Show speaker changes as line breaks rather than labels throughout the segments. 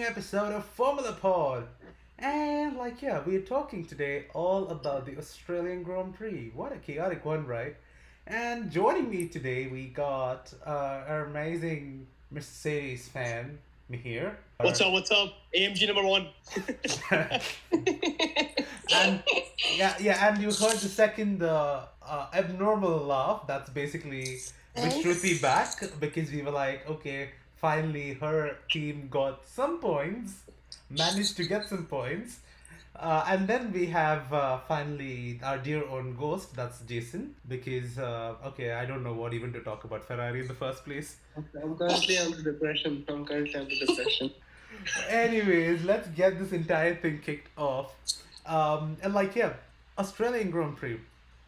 new episode of Formula Pod. And we're talking today all about the Australian Grand Prix. What a chaotic one, right? And joining me today, we got our amazing Mercedes fan, Mihir.
What's up? What's up? AMG number one.
And and you heard the second abnormal laugh. That's basically Vishruti back because we were like, okay, finally her team got some points, managed to get some points. And then we have finally our dear own ghost, that's Jason, because, I don't know what even to talk about Ferrari in the first place.
I'm currently under depression.
Anyways, let's get this entire thing kicked off. Australian Grand Prix,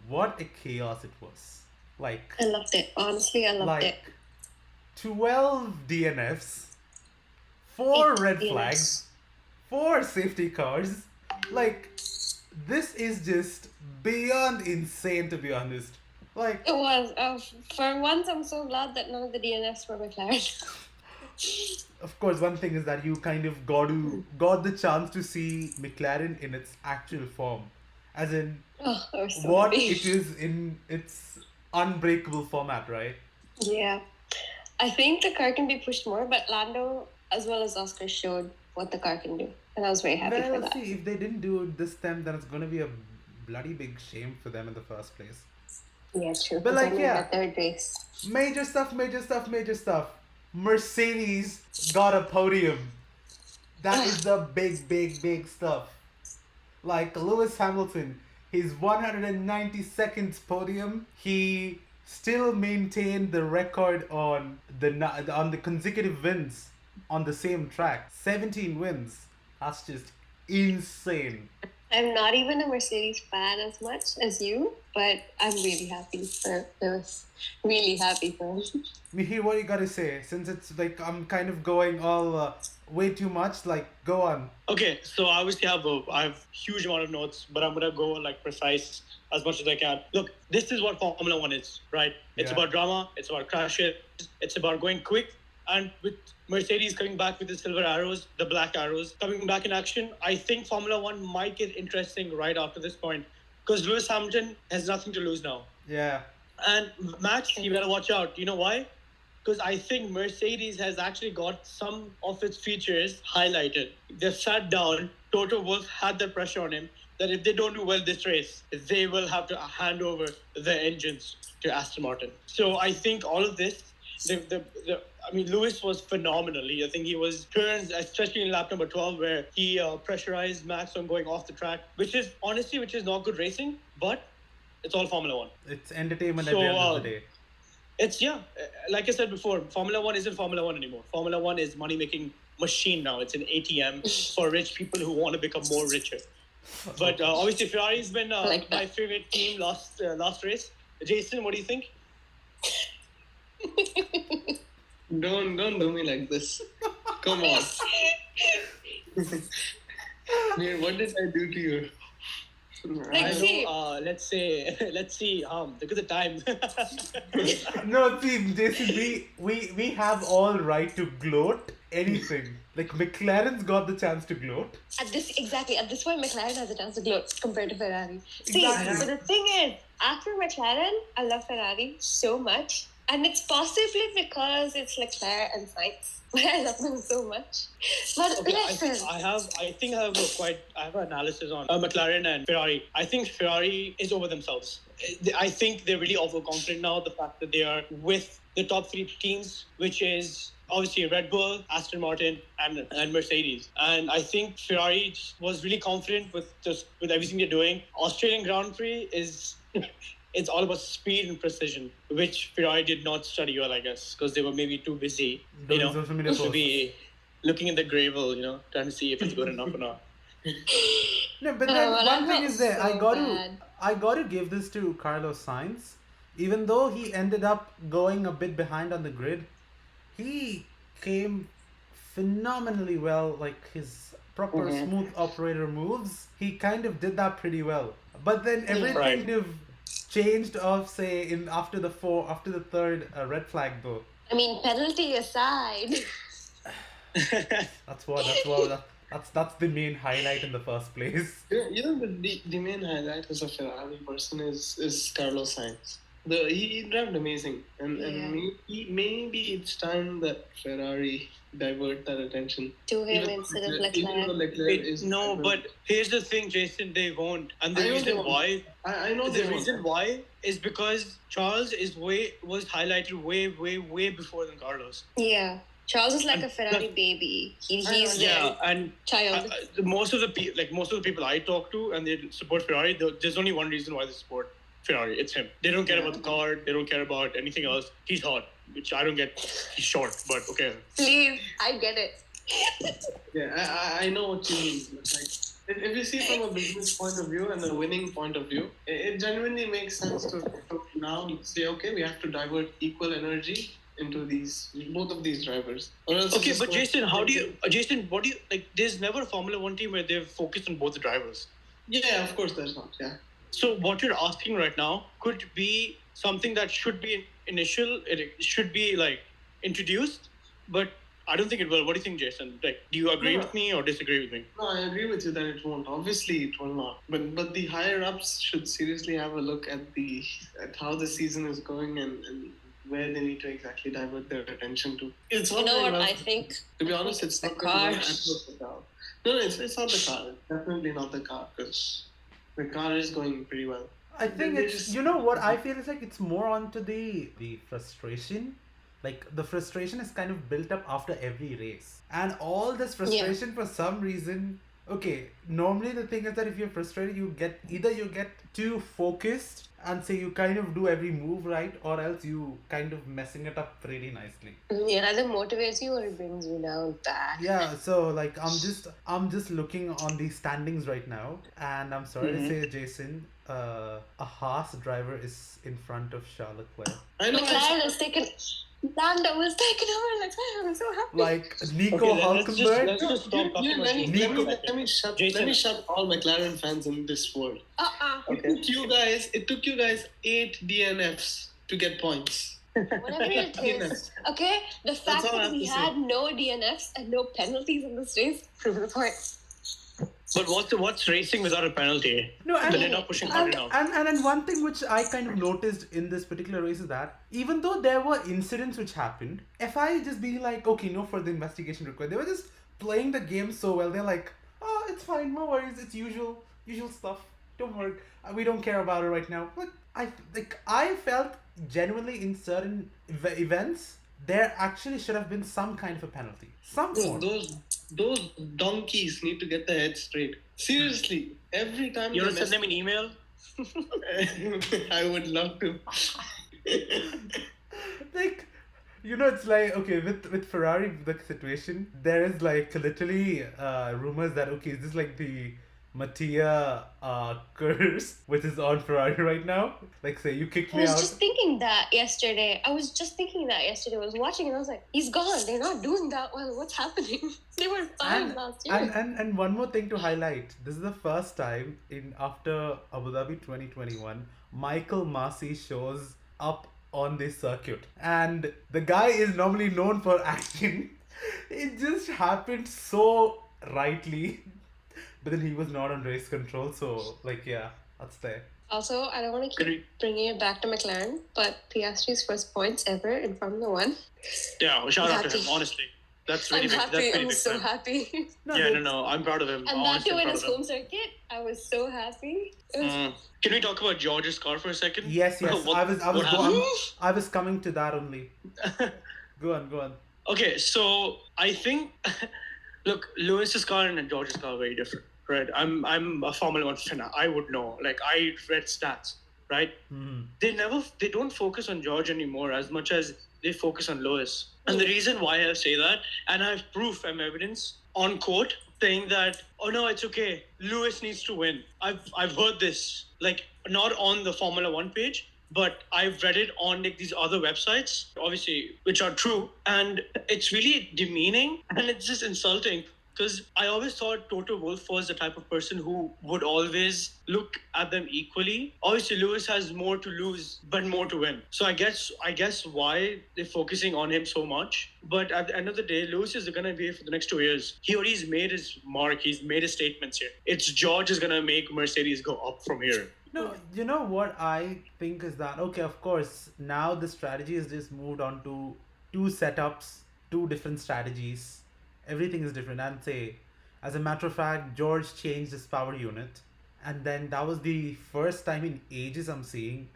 what a chaos it was.
I loved it. Honestly, I loved it.
12 DNFs, 4
8
red
DNFs.
flags, 4 safety cars. This is just beyond insane, to be honest.
It was. For once, I'm so glad that none of the DNFs were McLaren.
Of course, one thing is that you kind of got the chance to see McLaren in its actual form, as in
I was so
what
happy.
it is in its unbreakable format, right?
Yeah. I think the car can be pushed more, but Lando as well as Oscar showed what the car can do. And I was very happy for
Well,
that.
see, if they didn't do it this time, then it's going to be a bloody big shame for them in the first place.
Yeah, true.
But,
It's only the third race.
Major stuff. Mercedes got a podium. That is the big stuff. Lewis Hamilton, his 192nd podium, he still maintained the record on the consecutive wins on the same track. 17 wins. That's just insane.
I'm not even a Mercedes fan as much as you, but I'm really happy for Lewis. Really happy for him.
Mihir, what you gotta say? Since it's I'm kind of going all way too much, go on.
Okay, so obviously I have huge amount of notes, but I'm gonna go precise as much as I can. Look, this is what Formula One is, right? It's
Yeah.
about drama. It's about crashes. It's about going quick. And with Mercedes coming back with the silver arrows, the black arrows, coming back in action, I think Formula One might get interesting right after this point. Because Lewis Hamilton has nothing to lose now.
Yeah.
And Max, you better watch out. You know why? Because I think Mercedes has actually got some of its features highlighted. They've sat down. Toto Wolff had the pressure on him that if they don't do well this race, they will have to hand over the engines to Aston Martin. So I think all of this, Lewis was phenomenally. I think he was turns, especially in lap number 12, where he pressurized Max on going off the track, which is not good racing, but it's all Formula One.
It's entertainment at the end of the day.
It's, like I said before, Formula One isn't Formula One anymore. Formula One is money-making machine now. It's an ATM for rich people who want to become more richer. But obviously, Ferrari's been my favorite team last race. Jason, what do you think?
Don't do me like this. Come on. Man, what did I do to you?
Let's see.
Let's see. Look at the time.
No, see, Jason, we have all right to gloat anything. McLaren's got the chance to gloat.
At this point, McLaren has a chance to gloat compared to Ferrari. See,
Exactly.
so the thing is, after McLaren, I love Ferrari so much. And it's possibly because it's Leclerc and Sainz. But I love them so much. But
Okay,
listen.
I have an analysis on McLaren and Ferrari. I think Ferrari is over themselves. I think they're really overconfident now. The fact that they are with the top 3 teams, which is obviously Red Bull, Aston Martin, and Mercedes. And I think Ferrari was really confident with everything they're doing. Australian Grand Prix is. It's all about speed and precision, which Ferrari did not study well, I guess, because they were maybe too busy,
Doing social media
to
posts.
be looking at the gravel, trying to see if it's good enough or not.
No, but then
well,
one
I
thing
felt
is there.
so bad.
I got to give this to Carlos Sainz. Even though he ended up going a bit behind on the grid, he came phenomenally well. His proper smooth operator moves, he kind of did that pretty well. But then everything
Right.
kind of changed off, say, after the third red flag though.
I mean, penalty aside.
That's the main highlight in the first place.
The main highlight as a Ferrari person is Carlos Sainz. He drove amazing, and maybe it's time that Ferrari divert that attention
to him instead of
Even though
Leclerc.
Leclerc is
No, but here's the thing, Jason. They won't, and the
I know
reason
they won't.
why.
I know
The
they
reason
won't.
why is because Charles was highlighted way before than Carlos.
Yeah. Charles is like
And
a Ferrari baby. He's
Yeah,
their
and
child.
most of the people I talk to and they support Ferrari. There's only one reason why they support Ferrari. It's him. They don't care about the car. They don't care about anything else. He's hot, which I don't get. He's short, but okay.
Please, I get it.
Yeah, I know what you mean. Like, if you see from a business point of view and a winning point of view, it genuinely makes sense to now say, okay, we have to divert equal energy into both of these drivers. Or else
Okay,
it's
but
just
Jason, what do you like? There's never a Formula One team where they've focused on both the drivers.
Yeah, of course there's not. Yeah.
So what you're asking right now could be something that should be initial. It should be like introduced, but I don't think it will. What do you think, Jason? Like, do you agree with me or disagree with me?
No, I agree with you that it won't. Obviously, it will not. But the higher ups should seriously have a look at how the season is going and where they need to exactly divert their attention to. It's not
You know
very
what
well-
I think?
To be honest, it's
The
not
car.
very well the car. No, it's not the car. It's definitely not the car because the car is going pretty well.
I think
They
it's
just-
you know what I feel is like it's more onto the frustration. Like the frustration is kind of built up after every race. And all this frustration for some reason, okay, normally the thing is that if you're frustrated you get too focused and say you kind of do every move right, or else you kind of messing it up really nicely.
It either motivates you or it brings you down bad.
Yeah, so like I'm just looking on the standings right now, and I'm sorry to say, Jason, a Haas driver is in front of Charles Leclerc.
I know.
Leclerc has taken. Lando was taken over. Leclerc, I'm so happy.
Like Nico
Okay, let's
Hulkenberg.
just stop talking about
let me shut
Jason.
let me shut all McLaren fans in this world.
Okay.
It took you guys 8 DNFs to get points.
Whatever it is. Okay, the fact
all I
that
have
we
to say.
had no DNFs and no penalties in this race proves the point.
But what's racing without a penalty?
No,
But they're not pushing hard enough.
and then one thing which I kind of noticed in this particular race is that even though there were incidents which happened, FI just being like, okay, no further investigation required. They were just playing the game so well. They're like, oh, it's fine, no worries, it's usual stuff. Don't worry, we don't care about it right now. I felt genuinely in certain events there actually should have been some kind of a penalty, some form.
Those donkeys need to get their head straight. Seriously, every time
You
they
want to send them an email?
I would love to.
Like, you know, it's like, okay, with Ferrari, the situation, there is like literally rumors that, okay, is this like the Mattia curse which is on Ferrari right now? Like, say you kicked
I
me
was
out.
just thinking that yesterday. I was watching and I was like, he's gone. They're not doing that well. What's happening? They were fine last year.
And one more thing to highlight. This is the first time after Abu Dhabi 2021, Michael Masi shows up on this circuit. And the guy is normally known for action. It just happened so rightly. But then he was not on race control, so like yeah, that's there.
Also, I don't want to keep bringing it back to McLaren, but Piastri's first points ever in Formula One.
Yeah, shout out to
Happy.
him, honestly. That's really
I'm
big.
happy.
That's really
I'm
big.
so
man.
happy.
No, I'm proud of him.
And that
Honestly,
too
I'm
in
proud
his
of him.
home circuit. I was so happy. It was
Can we talk about George's car for a second?
Yes.
What
I
happened?
was coming to that only. Go on.
Okay, so I think, look, Lewis's car and George's car are very different, right? I'm a Formula One fan. I would know. Like, I read stats, right? They don't focus on George anymore as much as they focus on Lewis. And the reason why I say that, and I have proof and evidence on quote saying that, oh no, it's okay, Lewis needs to win. I've heard this, like, not on the Formula One page, but I've read it on like these other websites, obviously, which are true. And it's really demeaning and it's just insulting Because I always thought Toto Wolff was the type of person who would always look at them equally. Obviously, Lewis has more to lose, but more to win. So I guess why they're focusing on him so much. But at the end of the day, Lewis is going to be here for the next 2 years. He already made his mark. He's made his statements here. It's George is going to make Mercedes go up from here.
No, you know what I think is that, okay, of course, now the strategy is just moved on to two setups, two different strategies. Everything is different. And say, as a matter of fact, George changed his power unit. And then that was the first time in ages I'm seeing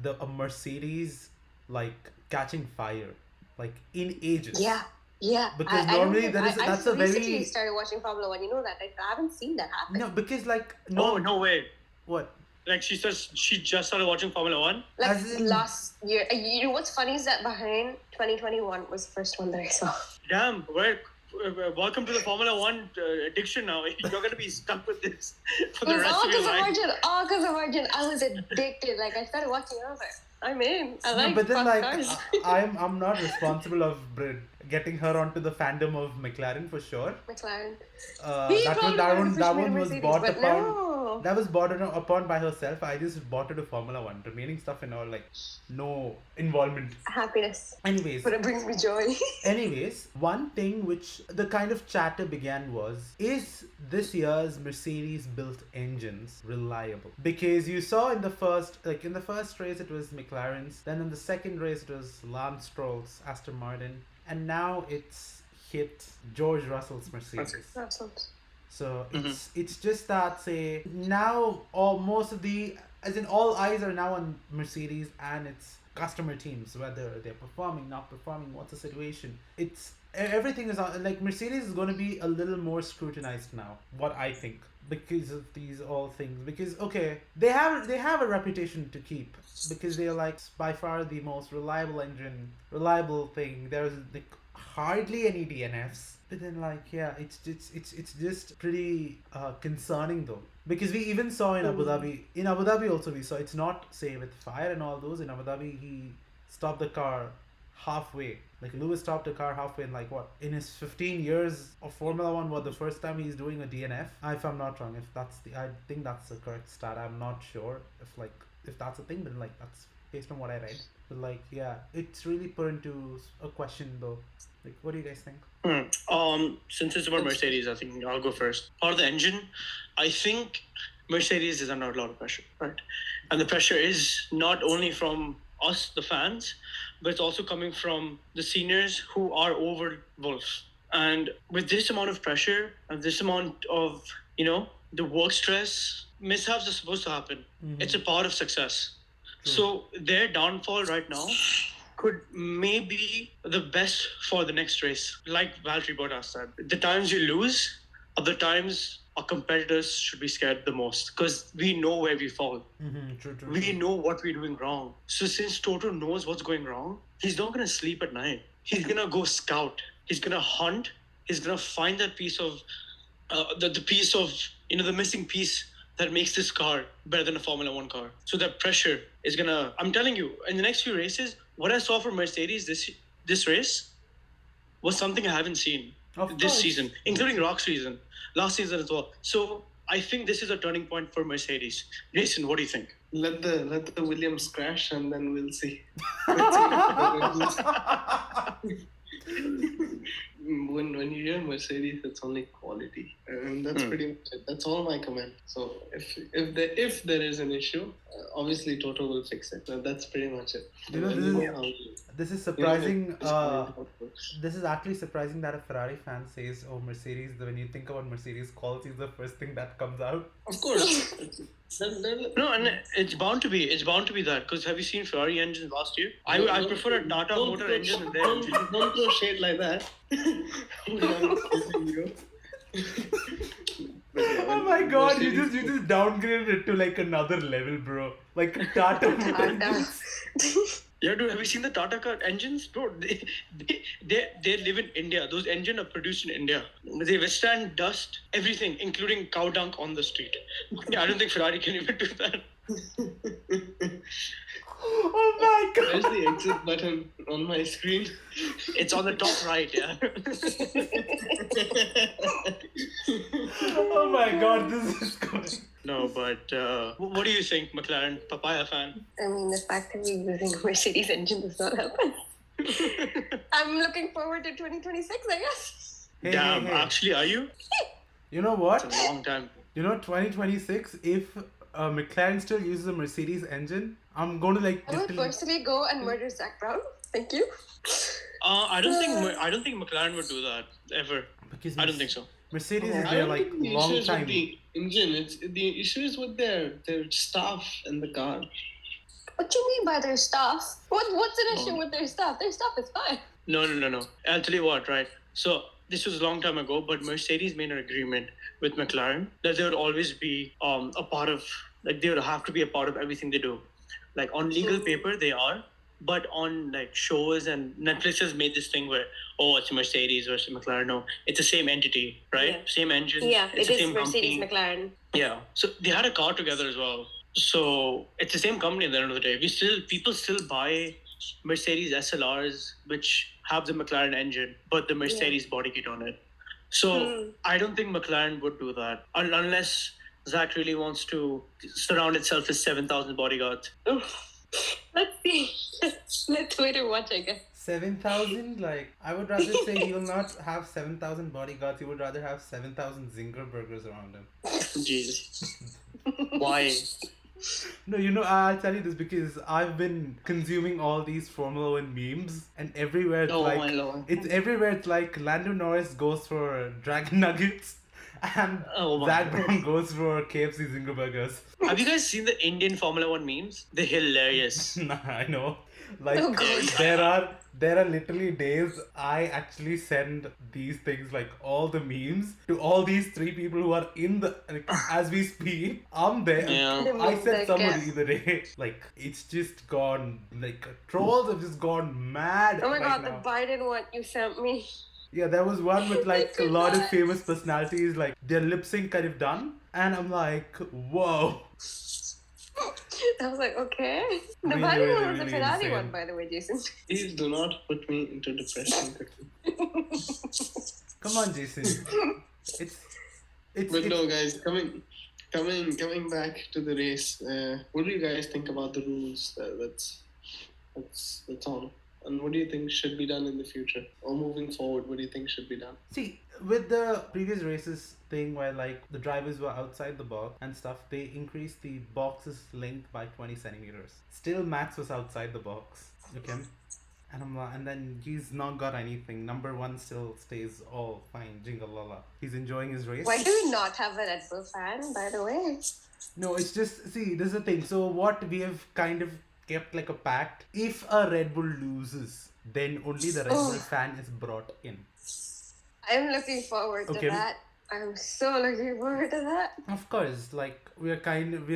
a Mercedes like catching fire. Like in ages.
Yeah. Yeah.
Because
I don't
normally
think-
there is
I
that's a
recently
very
started watching Formula One. You know that. I haven't seen that happen.
no because like
Oh, no way.
what
Like she says she just started watching Formula One.
Like
As in-
last year. You know what's funny is that Bahrain 2021 was the first one that I saw.
Damn, welcome to the Formula One addiction now. You're going to be stuck with this for the
It was
rest
all
of your
because of
life.
Arjun. All because of Arjun. I was addicted. Like I started watching. I was like, I'm in. I like
but then
fast
like
cars.
I'm not responsible of getting her onto the fandom of McLaren for sure.
McLaren.
That one was bought
but
upon.
no.
That was bought upon by herself. I just bought her to Formula One. Remaining stuff and all, like, no involvement.
Happiness.
Anyways,
But it brings me joy.
one thing which the kind of chatter began was, is this year's Mercedes built engines reliable? Because you saw in the first race it was McLaren's, then in the second race it was Lance Stroll's Aston Martin, and now it's hit George Russell's Mercedes.
That sounds.
So it's just that, say, now all eyes are now on Mercedes and its customer teams, whether they're performing, not performing, what's the situation. Everything is on, like, Mercedes is going to be a little more scrutinized now, what I think, because of these all things. Because okay, they have a reputation to keep, because they're like by far the most reliable thing. There's like hardly any DNFs. But then, like, yeah, it's just pretty concerning though, because we even saw in Abu Dhabi. In Abu Dhabi also we saw, it's not, say, with fire and all those. In Abu Dhabi he stopped the car halfway. Like Lewis stopped the car halfway, and like what, in his 15 years of Formula One, the first time he's doing a DNF. If I'm not wrong, I think that's the correct stat. I'm not sure if that's a thing, but like that's based on what I read. But like, yeah, it's really put into a question though. Like, what do you guys think?
Since it's about Mercedes, I think I'll go first. For the engine, I think Mercedes is under a lot of pressure, right? And the pressure is not only from us, the fans, but it's also coming from the seniors who are over Wolf. And with this amount of pressure and this amount of, the work stress, mishaps are supposed to happen.
Mm-hmm.
It's a part of success. So their downfall right now could maybe the best for the next race. Like Valtteri Bottas said, the times you lose are the times our competitors should be scared the most, because we know where we fall.
Mm-hmm. True.
We know what we're doing wrong. So since Toto knows what's going wrong, he's not going to sleep at night. He's going to go scout. He's going to hunt. He's going to find that piece of, the piece of, the missing piece that makes this car better than a Formula One car. So that pressure is going to, I'm telling you, in the next few races, what I saw from Mercedes this race was something I haven't seen this season, including last season as well. So I think this is a turning point for Mercedes. Jason, what do you think?
Let the Williams crash and then we'll see. When you hear Mercedes, it's only quality, and that's pretty much it. That's all my comment. So if there is an issue, obviously Toto will fix it. That's pretty much it.
This is surprising. This is actually surprising that a Ferrari fan says, "Oh, Mercedes." When you think about Mercedes, quality is the first thing that comes out.
Of course.
No, and it's bound to be that, because have you seen Ferrari engines last year? I prefer a Tata motor engine than their engine.
Don't throw shade like that.
Oh my god, you just downgraded it to like another level, bro. Like Tata engines.
Yeah, dude, have you seen the Tata car engines? Bro, they live in India. Those engines are produced in India. They withstand dust, everything, including cow dung on the street. I don't think Ferrari can even do that.
Oh my
Where's
god.
the exit button on my screen?
It's on the top right, yeah.
Oh my god, this is good.
No, but what do you think, McLaren? Papaya fan?
I mean, the fact that we're using a Mercedes engine does not help us. I'm looking forward to 2026, I guess.
Hey,
Damn,
hey, hey.
actually, are you?
You know what?
It's a long time.
You know, 2026, if McLaren still uses a Mercedes engine, I'm going to like
I would
literally...
personally go and murder Zach Brown. Thank you.
I don't think McLaren would do that ever.
Because
I don't think so.
Mercedes is
I
there
don't
like
think the
long
issue is
time.
with the engine. It's the issue is with their staff and the car.
What do you mean by their staff? What's an issue
Oh.
with their staff? Their staff is fine.
No. I'll tell you what, right? So this was a long time ago, but Mercedes made an agreement with McLaren that they would always be a part of, like they would have to be a part of everything they do. Like on legal paper, they are, but on like shows and Netflix has made this thing where, oh, it's Mercedes versus McLaren. No, it's the same entity, right?
Yeah.
Same engine.
Yeah,
it's
it
the
is
same
Mercedes
company.
McLaren.
Yeah. So they had a car together as well. So it's the same company at the end of the day. People still buy Mercedes SLRs which have the McLaren engine, but the Mercedes body kit on it. So I don't think McLaren would do that unless Zach really wants to surround itself with 7,000 bodyguards.
Let's see. Let's wait and watch, I guess.
7,000? Like, I would rather say he will not have 7,000 bodyguards. He would rather have 7,000 Zinger burgers around him.
Jesus. Why?
No, you know, I'll tell you this because I've been consuming all these Formula One memes, and everywhere it's
Oh
like
my lord.
it's everywhere. It's like Lando Norris goes for Dragon Nuggets, and
Oh my
Zach
God.
Brown goes for KFC Zinger burgers.
Have you guys seen the Indian Formula One memes? They're hilarious.
Nah, I know. Like
Oh, God.
there are literally days I actually send these things like all the memes to all these three people who are in the like, as we speak. I'm there.
Yeah.
The
I
memes
said
I
somebody
get.
the other day. Like it's just gone. Like trolls have just gone mad.
Oh my
right
god,
now.
the Biden one you sent me.
Yeah, there was one with like a
Look at
lot of
that.
famous personalities. Like their lip sync kind of done, and I'm like, whoa.
I was like, okay. The
Really,
Biden
really,
one was the
really
Ferrari
insane.
one, by the way, Jason.
Please do not put me into depression.
Come on, Jason. It's
But no, guys, coming back to the race. What do you guys think about the rules? That's all. And what do you think should be done in the future, or moving forward? What do you think should be done?
See, with the previous races thing where like the drivers were outside the box and stuff, they increased the box's length by 20 centimeters. Still, Max was outside the box. Okay, and I'm like, and then he's not got anything. Number one still stays all fine, jingle lala. He's enjoying his race.
Why do we not have a Red Bull fan, by the way?
No, it's just see. This is the thing. So what we have kind of kept like a pact. If a Red Bull loses, then only the Red Bull fan is brought in.
I'm looking forward to
Okay.
that. I'm so looking forward to that.
Of course, like we're kind of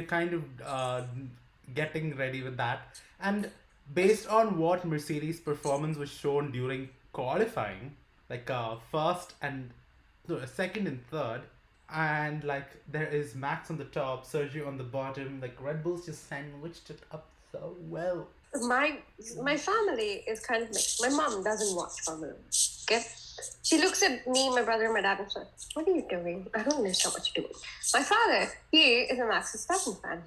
getting ready with that, and based on what Mercedes' performance was shown during qualifying, like first and no, second and third, and like there is Max on the top, Sergio on the bottom. Like Red Bull's just sandwiched it up so well.
My family is kind of mixed. My mom doesn't watch Formula 1. Okay? She looks at me, my brother, and my dad and says, "What are you doing? I don't understand what you're doing." My father, he is a Max Verstappen fan.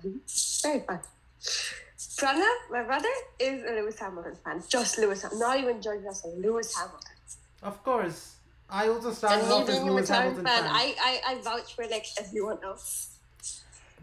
Very fun. Pranav, my brother, is a Lewis Hamilton fan. Just Lewis Hamilton. Not even George Russell. Lewis Hamilton.
Of course, I also
And
started
me
off as
being a
Lewis
McLaren
Hamilton
fan,
fan.
I vouch for like everyone else.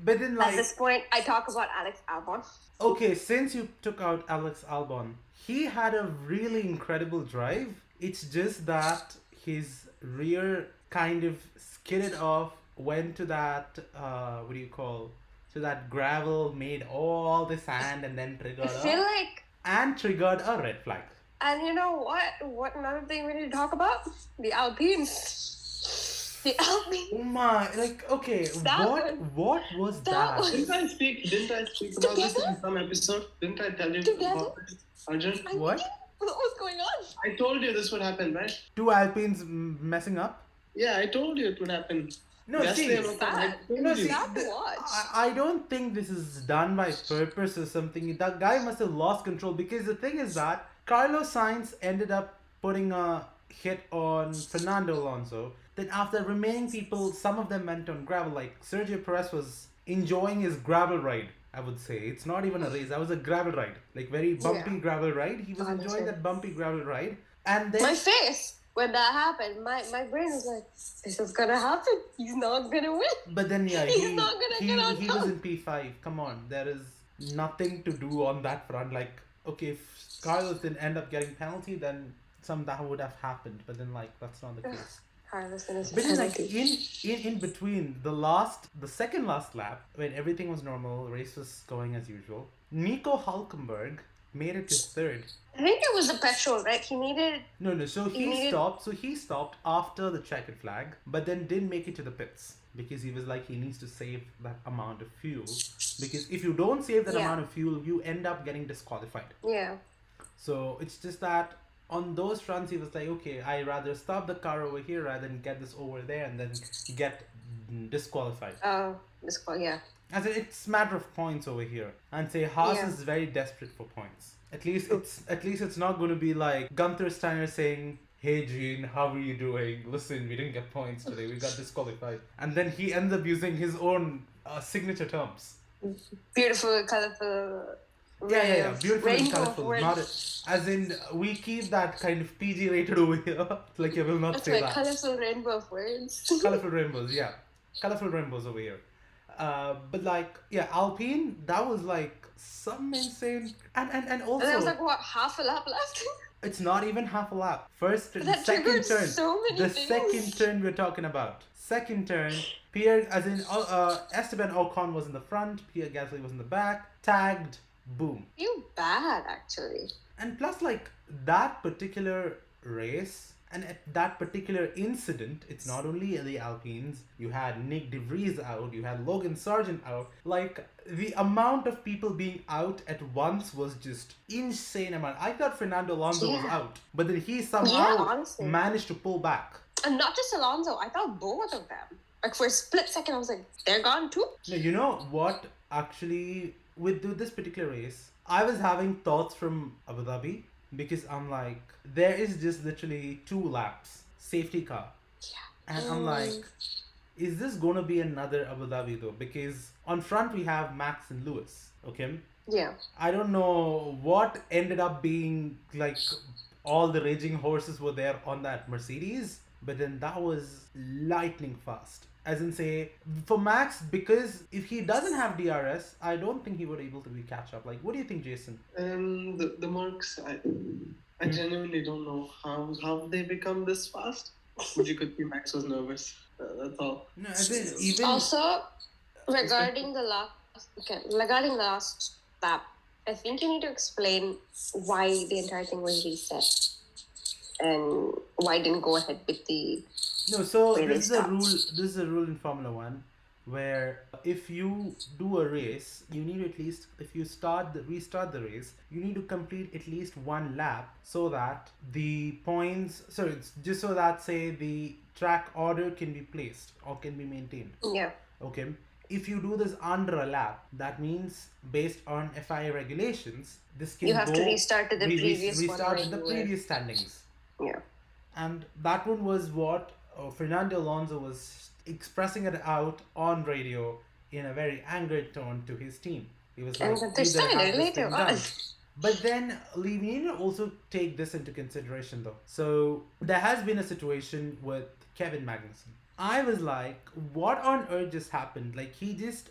But then
At
like
this point, I talk about Alex Albon.
okay, since you took out Alex Albon, he had a really incredible drive. It's just that his rear kind of skidded off, went to that what do you call, to that gravel, made all the sand, and then
I
triggered
feel
up,
like,
and triggered a red flag.
and you know what? What another thing we need to talk about? The Alpines. The Alpines.
Oh my, like okay,
That
what
one.
what was
That
that?
one.
Didn't I speak about this
Together?
in some episode? Didn't I tell you
Together?
about this, Arjun?
What?
What was going on?
I told you this would happen, right?
Two Alpines messing up?
Yeah, I told you it would happen.
No,
Yesterday,
see,
I'm like,
Sad.
I told
no,
you.
see,
Sad to watch.
I don't think this is done by purpose or something. That guy must have lost control because the thing is that Carlos Sainz ended up putting a hit on Fernando Alonso. Then after remaining people, some of them went on gravel. Like Sergio Perez was enjoying his gravel ride. I would say it's not even a race. That was a gravel ride, like very bumpy
Yeah.
gravel ride. He was enjoying
Honestly.
that bumpy gravel ride, and then
My face when that happened, my brain was like, this is gonna happen. He's not gonna win.
But then yeah,
He's not gonna get on
he
top.
was in P5. Come on, there is nothing to do on that front. Like okay, if Carlos didn't end up getting penalty, then some that would have happened. But then like that's not the case.
Carlos and his
But then like
penalty.
in between the second last lap when everything was normal, race was going as usual. Nico Hulkenberg made it to third.
I think it was the petrol, right? He needed.
No. So
He
he
needed-
stopped. So he stopped after the checkered flag, but then didn't make it to the pits because he was like he needs to save that amount of fuel. Because if you don't save that
Yeah.
amount of fuel, you end up getting disqualified.
Yeah.
So it's just that on those fronts, he was like, okay, I rather stop the car over here rather than get this over there and then get disqualified.
Oh, yeah.
As in, it's matter of points over here, and say Haas
Yeah.
is very desperate for points. At least it's not going to be like Gunther Steiner saying, "Hey Gene, how are you doing? Listen, we didn't get points today. We got disqualified." And then he ends up using his own signature terms.
Beautiful, colorful.
Yeah. Beautiful and
rainbow
colorful.
words.
Not as in we keep that kind of PG rated over here. Like I will not
That's
say
my
that.
colorful rainbow of words.
Colorful rainbows, yeah. Colorful rainbows over here. But like, yeah, Alpine, that was like some insane. And also,
And there was like, what, half a lap left?
it's not even half a lap. First,
That
second
triggered
turn.
so many
The
things.
second turn we're talking about. Second turn, Pierre, as in Esteban Ocon was in the front, Pierre Gasly was in the back, tagged, boom.
You bad, actually.
And plus, like, that particular race and at that particular incident, it's not only the Alpines, you had Nick De Vries out, you had Logan Sargent out. Like, the amount of people being out at once was just insane amount. I thought Fernando Alonso was
Yeah.
out, but then he
Yeah,
somehow
honestly.
managed to pull back.
And not just Alonso, I thought both of them. Like, for a split second, I was like, they're gone too?
Now, you know what, actually, with this particular race, I was having thoughts from Abu Dhabi because I'm like, there is just literally 2 laps, safety car.
Yeah.
And I'm like, is this going to be another Abu Dhabi though? Because on front we have Max and Lewis, okay?
Yeah.
I don't know what ended up being like all the raging horses were there on that Mercedes, but then that was lightning fast. As in say, for Max, because if he doesn't have DRS, I don't think he would be able to catch up. Like, what do you think, Jason?
The marks, I genuinely don't know how they become this fast. But you could see Max was nervous. That's all.
No, as in, even
Also, regarding the last lap, I think you need to explain why the entire thing was reset and why it didn't go ahead with the.
no. So
Where they
this is a
stop.
rule. This is a rule in Formula One, where if you do a race, you need to at least if you restart the race, you need to complete at least 1 lap so that the points. So it's just so that say the track order can be placed or can be maintained.
Yeah.
Okay. If you do this under a lap, that means based on FIA regulations, this can
You have
go,
to restart to the previous one
restart
where
to the
you were.
previous standings.
Yeah.
And that one was what Fernando Alonso was expressing it out on radio in a very angered tone to his team. He was
And
like,
they
"Either have
started
this
later
thing
on.
done." But then we need to also take this into consideration though. So there has been a situation with Kevin Magnussen. I was like, what on earth just happened? Like he just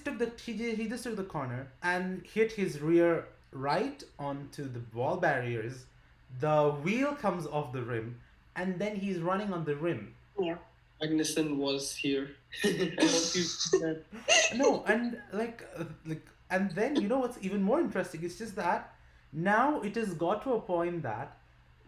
took the corner and hit his rear right onto the wall barriers. The wheel comes off the rim, and then he's running on the rim.
Yeah.
Magnussen was here. I hope you see that.
No, and and then you know what's even more interesting? It's just that now it has got to a point that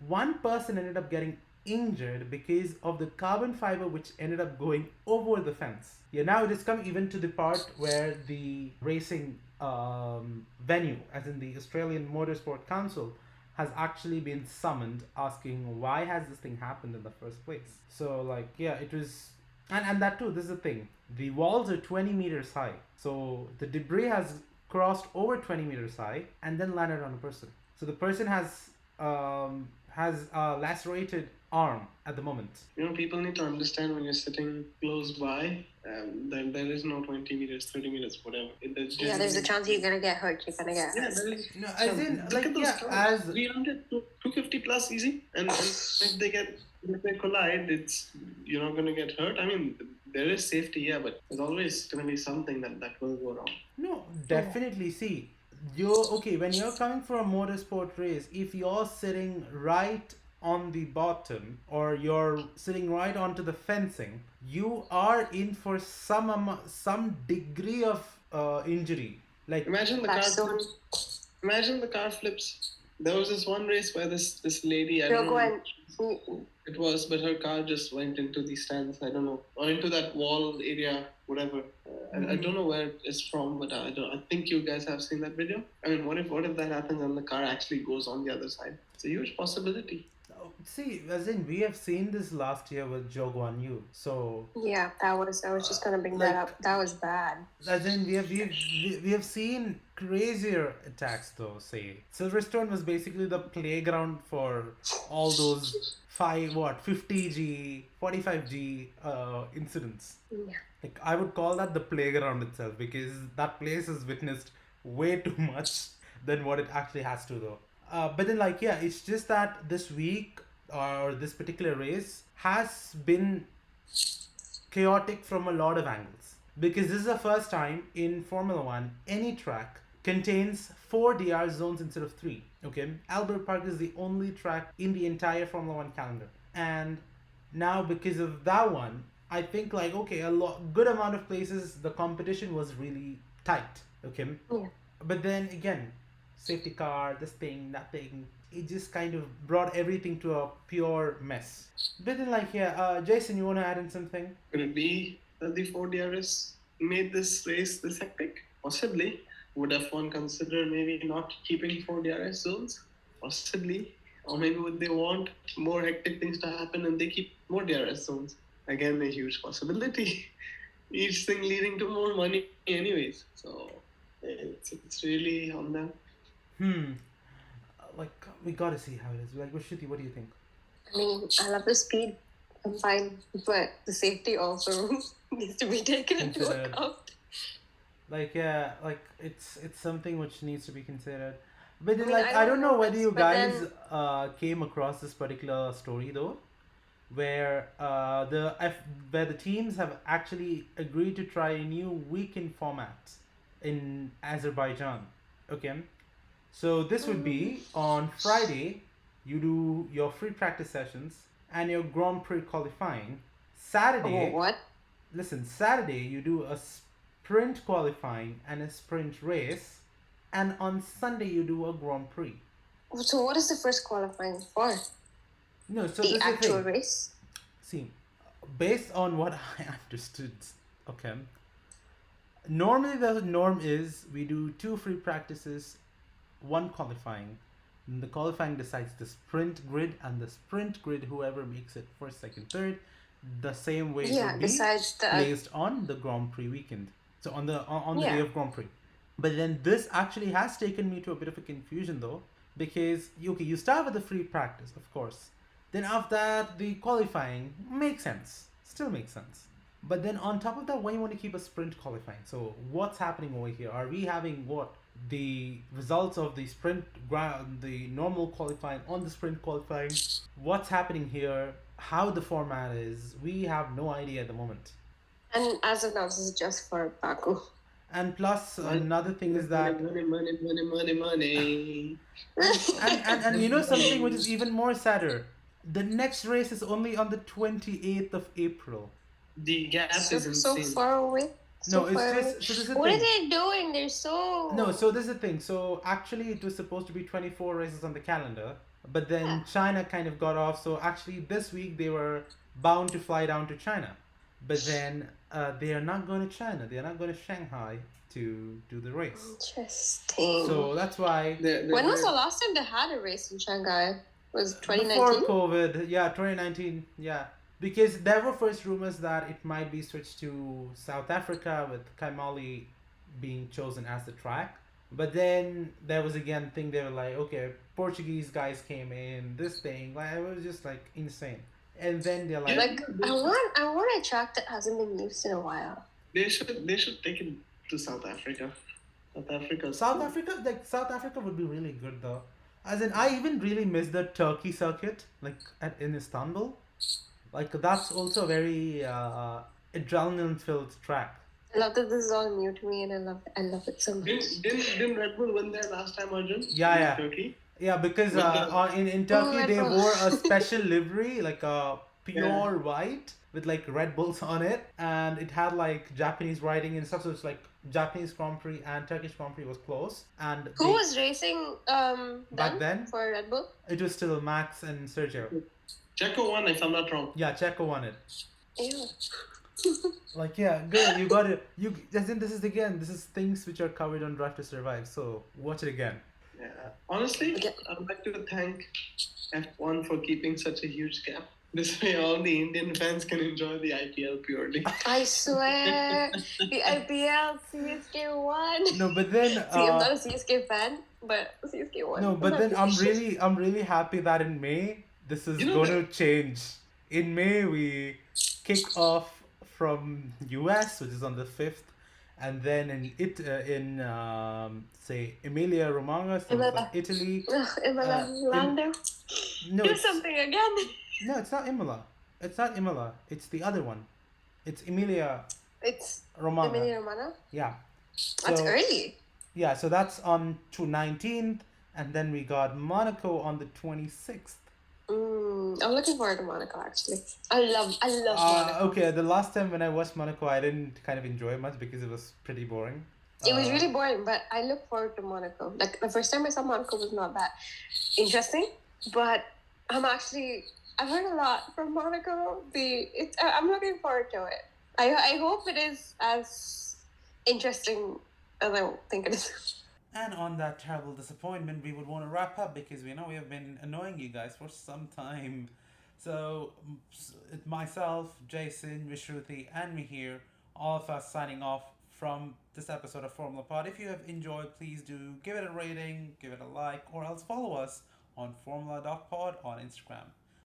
one person ended up getting injured because of the carbon fiber which ended up going over the fence. Yeah, now it has come even to the part where the racing venue, as in the Australian Motorsport Council, has actually been summoned, asking why has this thing happened in the first place. So like yeah, it was, and that too. This is the thing. The walls are 20 meters high, so the debris has crossed over 20 meters high and then landed on a person. So the person has a lacerated arm at the moment.
People need to understand when you're sitting close by, then there is no 20 meters, 30 minutes, whatever.
Yeah, there's a chance you're gonna get hurt. You're gonna get
Yeah,
hurt.
there is.
No, as in
Look
like
at those
yeah,
cars.
as
300 to 250 plus easy, and if they collide, you're not gonna get hurt. I mean, there is safety, yeah, but there's always gonna be something that will go wrong.
no, definitely. See, you're okay when you're coming for a motorsport race. If you're sitting right on the bottom or you're sitting right onto the fencing, you are in for some degree of injury. Like
Imagine the
That's
car
so-
flips. Imagine the car flips. There was this one race where this lady, I
They'll
don't
go
know
and
who it was, but her car just went into the stands. I don't know, or into that wall area, whatever. I don't know where it's from, but I think you guys have seen that video. I mean, what if that happens and the car actually goes on the other side? It's a huge possibility.
see, as in we have seen this last year with Zhou Guan Yu. So
yeah, I was just gonna bring that up. That was bad.
as in we have seen crazier attacks though. Say Silverstone was basically the playground for all those 50G 45G incidents.
Yeah.
Like I would call that the playground itself because that place has witnessed way too much than what it actually has to though. But then like yeah, it's just that this week or this particular race has been chaotic from a lot of angles because this is the first time in Formula One any track contains 4 DR zones instead of 3. Okay, Albert Park is the only track in the entire Formula One calendar, and now because of that one, I think like okay, good amount of places the competition was really tight. Okay,
Yeah.
but then again, safety car, this thing, that thing, it just kind of brought everything to a pure mess. But then like yeah, Jason, you want to add in something?
Could it be that the Ford DRS made this race this hectic? Possibly. Would F1 consider maybe not keeping 4 DRS zones? Possibly. Or maybe would they want more hectic things to happen and they keep more DRS zones? Again, a huge possibility. Each thing leading to more money anyways. So it's really on them.
Like we gotta see how it is. Like, Shruti, what do you think?
I mean, I love the speed. I'm fine, but the safety also needs to be taken into
Considered.
account.
Like yeah, like it's something which needs to be considered. But then
I mean,
like
I
I
don't
don't know
know
whether
this,
you
but
guys
then-
came across this particular story though, where where the teams have actually agreed to try a new weekend format in Azerbaijan. Okay, so this would be on Friday. You do your free practice sessions and your Grand Prix qualifying. Saturday,
Oh, what?
listen, Saturday you do a sprint qualifying and a sprint race, and on Sunday you do a Grand Prix.
So what is the first qualifying for?
No, so
The
this is
actual
the thing.
race?
See, based on what I understood, okay. Normally the norm is we do 2 free practices, 1 qualifying. And the qualifying decides the sprint grid, and the sprint grid, whoever makes it first, second, third, the same way it
Yeah,
would be
besides the
placed on the Grand Prix weekend. So on the day
Yeah.
of Grand Prix. But then this actually has taken me to a bit of a confusion though, because you start with the free practice, of course. Then after that, the qualifying makes sense, still makes sense. But then on top of that, why you want to keep a sprint qualifying? So what's happening over here? Are we having the results of the the normal qualifying on the sprint qualifying? What's happening here? How the format is? We have no idea at the moment.
and as of now, this is just for Baku.
And plus, another thing is that,
money.
and you know something which is even more sadder. The next race is only on the 28th of April.
The gap
So,
is
so
insane.
far away. So
No, it's
far
just
away.
so this is the
What are
thing.
they doing? They're so.
No, so this is the thing. So actually, it was supposed to be 24 races on the calendar, but then China kind of got off. So actually, this week they were bound to fly down to China, but then they are not going to China. They are not going to Shanghai to do the race.
Interesting.
So that's why
When was the last time they had a race in Shanghai? Was
before
2019?
COVID, yeah, 2019, yeah. Because there were first rumors that it might be switched to South Africa with Kaimali being chosen as the track. But then there was again thing they were like, okay, Portuguese guys came in, this thing, like it was just like insane. And then they're like,
Like I want a track that hasn't been used in a while.
They should take it to South Africa.
South Africa would be really good though. As in, I even really miss the Turkey circuit, like in Istanbul. Like that's also a very adrenaline-filled track.
I love that this is all new to me, and I love it so much.
Didn't Red Bull win there last time, Arjun?
Yeah,
In
yeah.
Turkey.
Yeah, because
With the-
in Turkey
Red
they
Bull.
wore a special livery, like a pure white with like Red Bulls on it, and it had like Japanese writing and stuff. So it's like Japanese Grand Prix and Turkish Grand Prix was close. And
Who was racing
back then?
for Red Bull?
It was still Max and Sergio.
Checo won, if I'm not wrong.
Yeah, Checo won it.
Ew.
Like yeah, girl, you got it. As in, this is things which are covered on Drive to Survive. So watch it again.
Yeah. Honestly,
Okay.
I'd like to thank F1 for keeping such a huge gap. This way, all the Indian fans can enjoy the IPL purely.
I swear, the IPL CSK won.
No, but then
See, I'm not a CSK fan, but CSK won.
no, but then I'm really happy that in May this is
You know
going to change. In May we kick off from US, which is on the 5th, and then in say Emilia Romagna, so it's like Italy.
Ugh, Imola, Lando,
No,
do
it's,
something again.
no, it's not Imola. It's not Imola. It's the other one. It's Emilia
It's
Romagna.
Emilia Romagna.
Yeah.
That's
So-
early.
Yeah, so that's on to 19th, and then we got Monaco on the 26th.
I'm looking forward to Monaco actually. I love Monaco.
Okay, the last time when I watched Monaco, I didn't kind of enjoy it much because it was pretty boring.
It was really boring, but I look forward to Monaco. Like the first time I saw Monaco was not that interesting, but I've heard a lot from Monaco. I'm looking forward to it. I hope it is as interesting as I think it is.
And on that terrible disappointment, we would want to wrap up because we know we have been annoying you guys for some time. So, myself, Jason, Vishruti, and Mihir, all of us signing off from this episode of Formula Pod. If you have enjoyed, please do give it a rating, give it a like, or else follow us on formula.pod on Instagram.